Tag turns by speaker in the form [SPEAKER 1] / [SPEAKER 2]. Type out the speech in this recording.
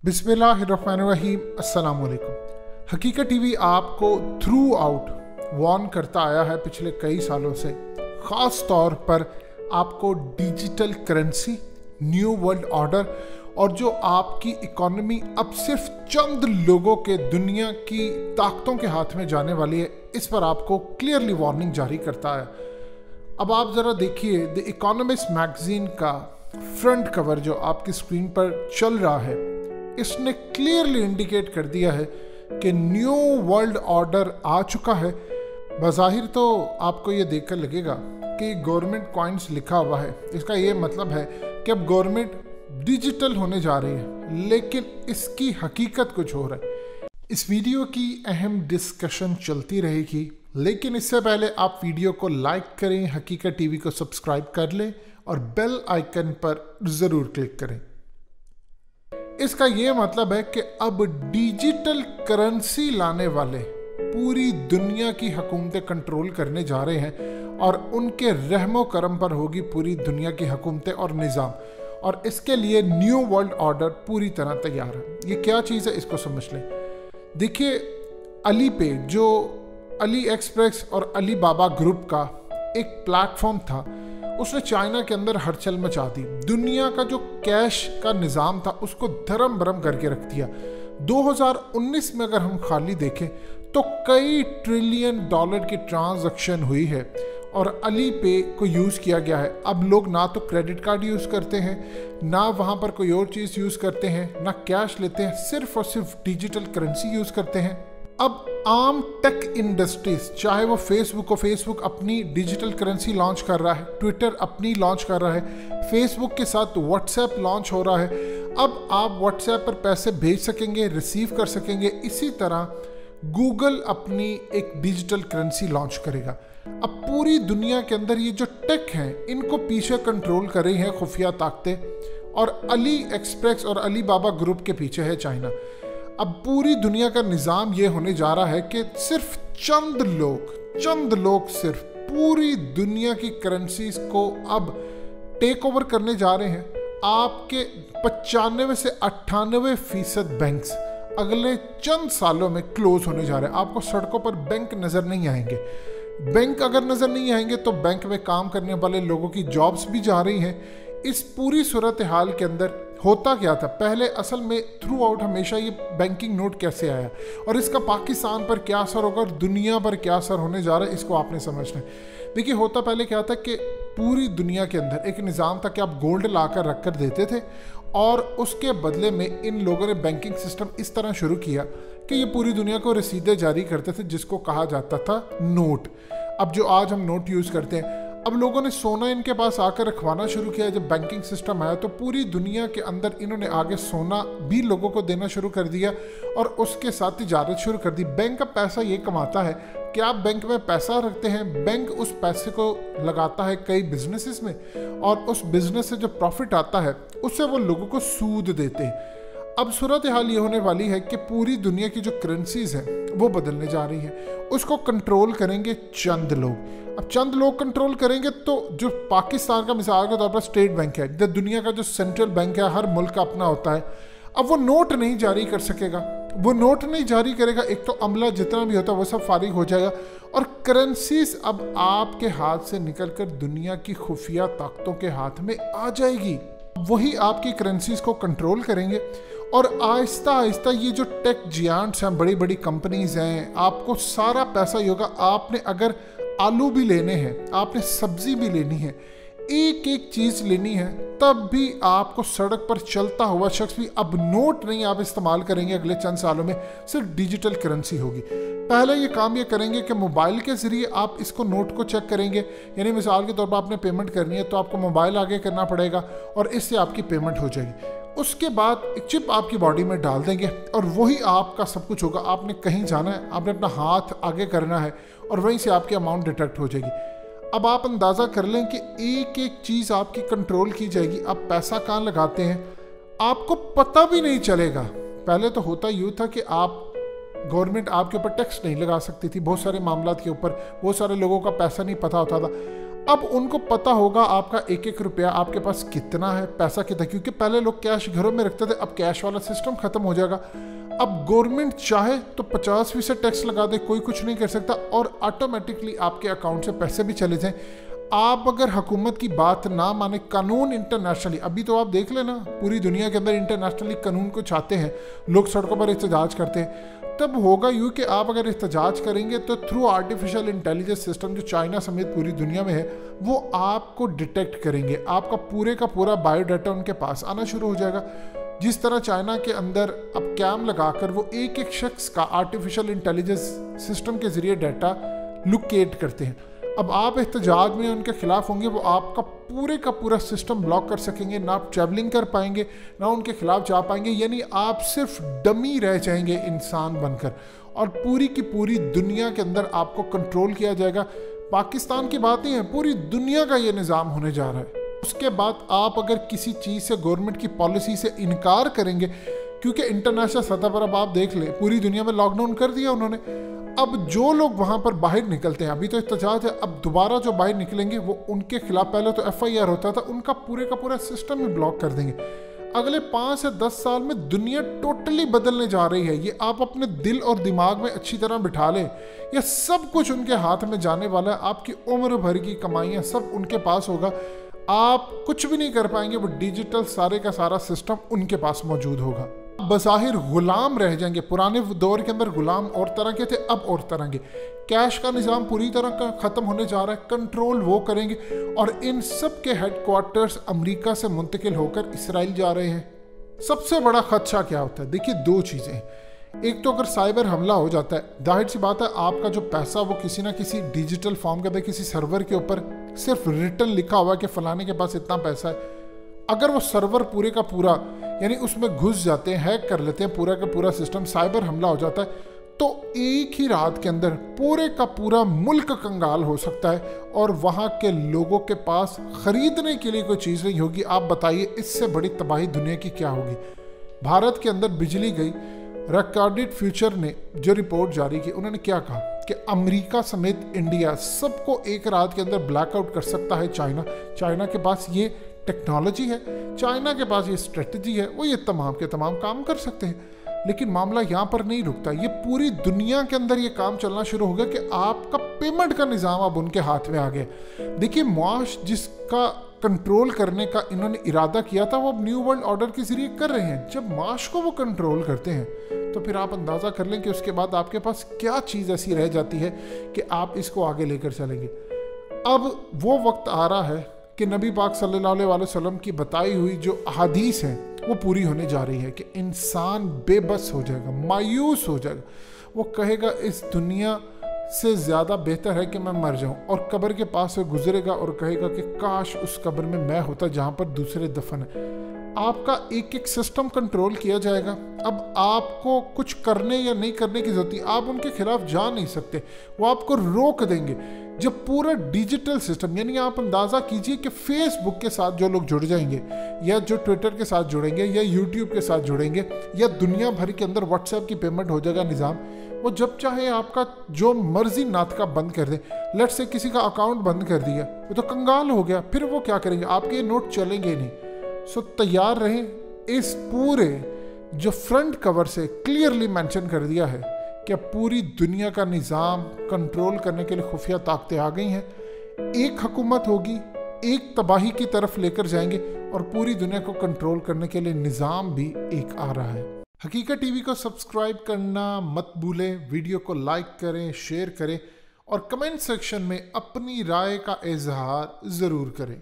[SPEAKER 1] बिस्मिल्लाहिर्रहमानिर्रहीम। अस्सलाम वालेकुम। हकीकत टीवी आपको थ्रू आउट वार्न करता आया है पिछले कई सालों से, ख़ास तौर पर आपको digital currency, new world order और जो आपकी इकोनॉमी अब सिर्फ चंद लोगों के दुनिया की ताकतों के हाथ में जाने वाली है, इस पर आपको क्लियरली वार्निंग जारी करता है। अब आप ज़रा देखिए द इकोनॉमिस्ट मैगजीन का फ्रंट कवर जो आपकी स्क्रीन पर चल रहा है, इसने क्लियरली इंडिकेट कर दिया है कि न्यू वर्ल्ड ऑर्डर आ चुका है। बज़ाहिर तो आपको ये देखकर लगेगा कि गवर्नमेंट कॉइन्स लिखा हुआ है, इसका ये मतलब है कि अब गवर्नमेंट डिजिटल होने जा रही है, लेकिन इसकी हकीकत कुछ और है। इस वीडियो की अहम डिस्कशन चलती रहेगी, लेकिन इससे पहले आप वीडियो को लाइक करें, हकीकत टीवी को सब्सक्राइब कर लें और बेल आइकन पर ज़रूर क्लिक करें। इसका यह मतलब है कि अब डिजिटल करेंसी लाने वाले पूरी दुनिया की हुकूमतें कंट्रोल करने जा रहे हैं और उनके रहमो करम पर होगी पूरी दुनिया की हुकूमतें और निज़ाम, और इसके लिए न्यू वर्ल्ड ऑर्डर पूरी तरह तैयार है। ये क्या चीज़ है, इसको समझ लें। देखिए, अली पे जो अली एक्सप्रेस और अली बाबा ग्रुप का एक प्लेटफॉर्म था, उसने चाइना के अंदर हलचल मचा दी। दुनिया का जो कैश का निज़ाम था उसको धर्म भरम करके रख दिया। 2019 में अगर हम खाली देखें तो कई ट्रिलियन डॉलर की ट्रांजैक्शन हुई है और अली पे को यूज़ किया गया है। अब लोग ना तो क्रेडिट कार्ड यूज़ करते हैं, ना वहाँ पर कोई और चीज़ यूज़ करते हैं, ना कैश लेते हैं, सिर्फ और सिर्फ डिजिटल करेंसी यूज़ करते हैं। अब आम टेक इंडस्ट्रीज, चाहे वो फेसबुक हो, फेसबुक अपनी डिजिटल करेंसी लॉन्च कर रहा है, ट्विटर अपनी लॉन्च कर रहा है, फेसबुक के साथ व्हाट्सएप लॉन्च हो रहा है। अब आप व्हाट्सएप पर पैसे भेज सकेंगे, रिसीव कर सकेंगे। इसी तरह गूगल अपनी एक डिजिटल करेंसी लॉन्च करेगा। अब पूरी दुनिया के अंदर ये जो टेक हैं, इनको पीछे कंट्रोल कर रही हैं खुफिया ताकतें, और अली एक्सप्रेस और अली बाबा ग्रुप के पीछे है चाइना। अब पूरी दुनिया का निज़ाम ये होने जा रहा है कि सिर्फ चंद लोग सिर्फ पूरी दुनिया की करेंसीज को अब टेक ओवर करने जा रहे हैं। आपके 95 से 98% बैंक्स अगले चंद सालों में क्लोज होने जा रहे हैं। आपको सड़कों पर बैंक नज़र नहीं आएंगे। बैंक अगर नज़र नहीं आएंगे तो बैंक में काम करने वाले लोगों की जॉब्स भी जा रही हैं। इस पूरी सूरत हाल के अंदर होता क्या था, पहले असल में थ्रू आउट हमेशा ये बैंकिंग नोट कैसे आया और इसका पाकिस्तान पर क्या असर होगा और दुनिया पर क्या असर होने जा रहा है, इसको आपने समझना है। देखिए, होता पहले क्या था कि पूरी दुनिया के अंदर एक निज़ाम था कि आप गोल्ड लाकर रख कर देते थे और उसके बदले में इन लोगों ने बैंकिंग सिस्टम इस तरह शुरू किया कि ये पूरी दुनिया को रसीदें जारी करते थे, जिसको कहा जाता था नोट। अब जो आज हम नोट यूज़ करते हैं, अब लोगों ने सोना इनके पास आकर रखवाना शुरू किया। जब बैंकिंग सिस्टम आया तो पूरी दुनिया के अंदर इन्होंने आगे सोना भी लोगों को देना शुरू कर दिया और उसके साथ तिजारत शुरू कर दी। बैंक का पैसा ये कमाता है कि आप बैंक में पैसा रखते हैं, बैंक उस पैसे को लगाता है कई बिजनेसेस में, और उस बिजनेस से जो प्रॉफिट आता है उससे वो लोगों को सूद देते हैं। अब सूरत हाल ये होने वाली है कि पूरी दुनिया की जो करेंसीज हैं वो बदलने जा रही हैं। उसको कंट्रोल करेंगे चंद लोग। अब चंद लोग कंट्रोल करेंगे तो जो पाकिस्तान का मिसाल के तौर पर स्टेट बैंक है, जो दुनिया का जो सेंट्रल बैंक है, हर मुल्क का अपना होता है, अब वो नोट नहीं जारी कर सकेगा। वो नोट नहीं जारी करेगा, एक तो अमला जितना भी होता है वो सब फारिग हो जाएगा और करेंसीज अब आपके हाथ से निकल कर दुनिया की खुफिया ताकतों के हाथ में आ जाएगी। वही आपकी करेंसीज को कंट्रोल करेंगे और आहिस्ता आहिस्ता ये जो टेक जियांट्स हैं, बड़ी बड़ी कंपनीज हैं, आपको सारा पैसा ही होगा। आपने अगर आलू भी लेने हैं, आपने सब्जी भी लेनी है, एक एक चीज़ लेनी है, तब भी आपको सड़क पर चलता हुआ शख्स भी अब नोट नहीं आप इस्तेमाल करेंगे। अगले चंद सालों में सिर्फ डिजिटल करेंसी होगी। पहले ये काम ये करेंगे कि मोबाइल के ज़रिए आप इसको नोट को चेक करेंगे। यानी मिसाल के तौर पर आपने पेमेंट करनी है तो आपको मोबाइल आगे करना पड़ेगा और इससे आपकी पेमेंट हो जाएगी। उसके बाद एक चिप आपकी बॉडी में डाल देंगे और वही आपका सब कुछ होगा। आपने कहीं जाना है, आपने अपना हाथ आगे करना है और वहीं से आपकी अमाउंट डिटेक्ट हो जाएगी। अब आप अंदाज़ा कर लें कि एक एक चीज़ आपकी कंट्रोल की जाएगी। आप पैसा कहाँ लगाते हैं आपको पता भी नहीं चलेगा। पहले तो होता यूँ था कि आप गवर्नमेंट आपके ऊपर टैक्स नहीं लगा सकती थी, बहुत सारे मामला के ऊपर बहुत सारे लोगों का पैसा नहीं पता होता था। अब उनको पता होगा आपका एक एक रुपया आपके पास कितना है, पैसा कितना, क्योंकि पहले लोग कैश घरों में रखते थे, अब कैश वाला सिस्टम खत्म हो जाएगा। अब गवर्नमेंट चाहे तो 50% टैक्स लगा दे, कोई कुछ नहीं कर सकता, और ऑटोमेटिकली आपके अकाउंट से पैसे भी चले जाएं। आप अगर हुकूमत की बात ना माने, कानून इंटरनेशनली, अभी तो आप देख लेना पूरी दुनिया के अंदर इंटरनेशनली कानून को चाहते हैं, लोग सड़कों पर एहतजाज करते हैं, तब होगा यूँ कि आप अगर एहतजाज करेंगे तो थ्रू आर्टिफिशियल इंटेलिजेंस सिस्टम जो चाइना समेत पूरी दुनिया में है, वो आपको डिटेक्ट करेंगे, आपका पूरे का पूरा बायोडाटा उनके पास आना शुरू हो जाएगा। जिस तरह चाइना के अंदर अब कैम लगाकर वो एक एक शख्स का आर्टिफिशियल इंटेलिजेंस सिस्टम के जरिए डाटा लोकेट करते हैं। अब आप एहतजाज में उनके खिलाफ होंगे, वो आपका पूरे का पूरा सिस्टम ब्लॉक कर सकेंगे, ना आप ट्रैवलिंग कर पाएंगे, ना उनके खिलाफ जा पाएंगे, यानी आप सिर्फ डमी रह जाएंगे इंसान बनकर, और पूरी की पूरी दुनिया के अंदर आपको कंट्रोल किया जाएगा। पाकिस्तान की बात नहीं है, पूरी दुनिया का ये निज़ाम होने जा रहा है। उसके बाद आप अगर किसी चीज़ से, गवर्नमेंट की पॉलिसी से इनकार करेंगे, क्योंकि इंटरनेशनल सतह पर अब आप देख लें पूरी दुनिया में लॉकडाउन कर दिया उन्होंने, अब जो लोग वहाँ पर बाहर निकलते हैं, अभी तो एहतजाज है, अब दोबारा जो बाहर निकलेंगे वो उनके खिलाफ, पहले तो FIR होता था, उनका पूरे का पूरा सिस्टम ही ब्लॉक कर देंगे। अगले 5 से 10 साल में दुनिया टोटली बदलने जा रही है, ये आप अपने दिल और दिमाग में अच्छी तरह बिठा लें। ये सब कुछ उनके हाथ में जाने वाला है, आपकी उम्र भर की कमाइयाँ सब उनके पास होगा, आप कुछ भी नहीं कर पाएंगे, वो डिजिटल सारे का सारा सिस्टम उनके पास मौजूद होगा। बज़ाहिर गुलाम रह जाएंगे। पुराने दौर के अंदर गुलाम और तरह के थे, अब और तरह के। कैश का निज़ाम पूरी तरह का ख़त्म होने जा रहा है, कंट्रोल वो करेंगे, और इन सब के हेडक्वार्टर्स अमेरिका से मुंतकिल होकर इसराइल जा रहे हैं। सबसे बड़ा खदशा क्या होता है? देखिए, 2 चीज़ें। एक तो अगर साइबर हमला हो जाता है, जाहिर सी बात है आपका जो पैसा वो किसी ना किसी डिजिटल फॉर्म के अंदर किसी सर्वर के ऊपर सिर्फ रिटर्न लिखा हुआ है कि फलाने के पास इतना पैसा है। अगर वो सर्वर पूरे का पूरा, यानी उसमें घुस जाते हैं, हैक कर लेते हैं पूरा का पूरा सिस्टम, साइबर हमला हो जाता है, तो एक ही रात के अंदर पूरे का पूरा मुल्क कंगाल हो सकता है, और वहाँ के लोगों के पास खरीदने के लिए कोई चीज़ नहीं होगी। आप बताइए, इससे बड़ी तबाही दुनिया की क्या होगी? भारत के अंदर बिजली गई। रिकॉर्डेड फ्यूचर ने जो रिपोर्ट जारी की, उन्होंने क्या कहा कि अमेरिका समेत इंडिया सबको एक रात के अंदर ब्लैकआउट कर सकता है चाइना। चाइना के पास ये टेक्नोलॉजी है, चाइना के पास ये स्ट्रेटजी है, वो ये तमाम के तमाम काम कर सकते हैं। लेकिन मामला यहाँ पर नहीं रुकता, ये पूरी दुनिया के अंदर ये काम चलना शुरू हो गया कि आपका पेमेंट का निज़ाम अब उनके हाथ में आ गया। देखिए, मुआश जिसका कंट्रोल करने का इन्होंने इरादा किया था, वो अब न्यू वर्ल्ड ऑर्डर के जरिए कर रहे हैं। जब माश को वो कंट्रोल करते हैं तो फिर आप अंदाज़ा कर लें कि उसके बाद आपके पास क्या चीज़ ऐसी रह जाती है कि आप इसको आगे लेकर चलेंगे। अब वो वक्त आ रहा है कि नबी पाक सल्लल्लाहु अलैहि वसल्लम की बताई हुई जो अहादीस हैं वो पूरी होने जा रही है कि इंसान बेबस हो जाएगा, मायूस हो जाएगा। वो कहेगा इस दुनिया से ज़्यादा बेहतर है कि मैं मर जाऊं, और कब्र के पास से गुजरेगा और कहेगा कि काश उस कब्र में मैं होता जहाँ पर दूसरे दफन है। आपका एक एक सिस्टम कंट्रोल किया जाएगा। अब आपको कुछ करने या नहीं करने की जरूरत नहीं, आप उनके खिलाफ जा नहीं सकते, वो आपको रोक देंगे। जब पूरा डिजिटल सिस्टम, यानी आप अंदाज़ा कीजिए कि फेसबुक के साथ जो लोग जुड़ जाएंगे, या जो ट्विटर के साथ जुड़ेंगे, या यूट्यूब के साथ जुड़ेंगे, या दुनिया भर के अंदर व्हाट्सएप की पेमेंट हो जाएगा निज़ाम, वो जब चाहे आपका जो मर्जी नाटका बंद कर दे। लेट से किसी का अकाउंट बंद कर दिया, वो तो कंगाल हो गया, फिर वो क्या करेंगे? आपके नोट चलेंगे नहीं। सो तैयार रहें। इस पूरे जो फ्रंट कवर से क्लियरली मेंशन कर दिया है कि पूरी दुनिया का निज़ाम कंट्रोल करने के लिए खुफिया ताकतें आ गई हैं। एक हुकूमत होगी, एक तबाही की तरफ लेकर जाएंगे, और पूरी दुनिया को कंट्रोल करने के लिए निज़ाम भी एक आ रहा है। हकीकत टीवी को सब्सक्राइब करना मत भूलें, वीडियो को लाइक करें, शेयर करें, और कमेंट सेक्शन में अपनी राय का इजहार ज़रूर करें।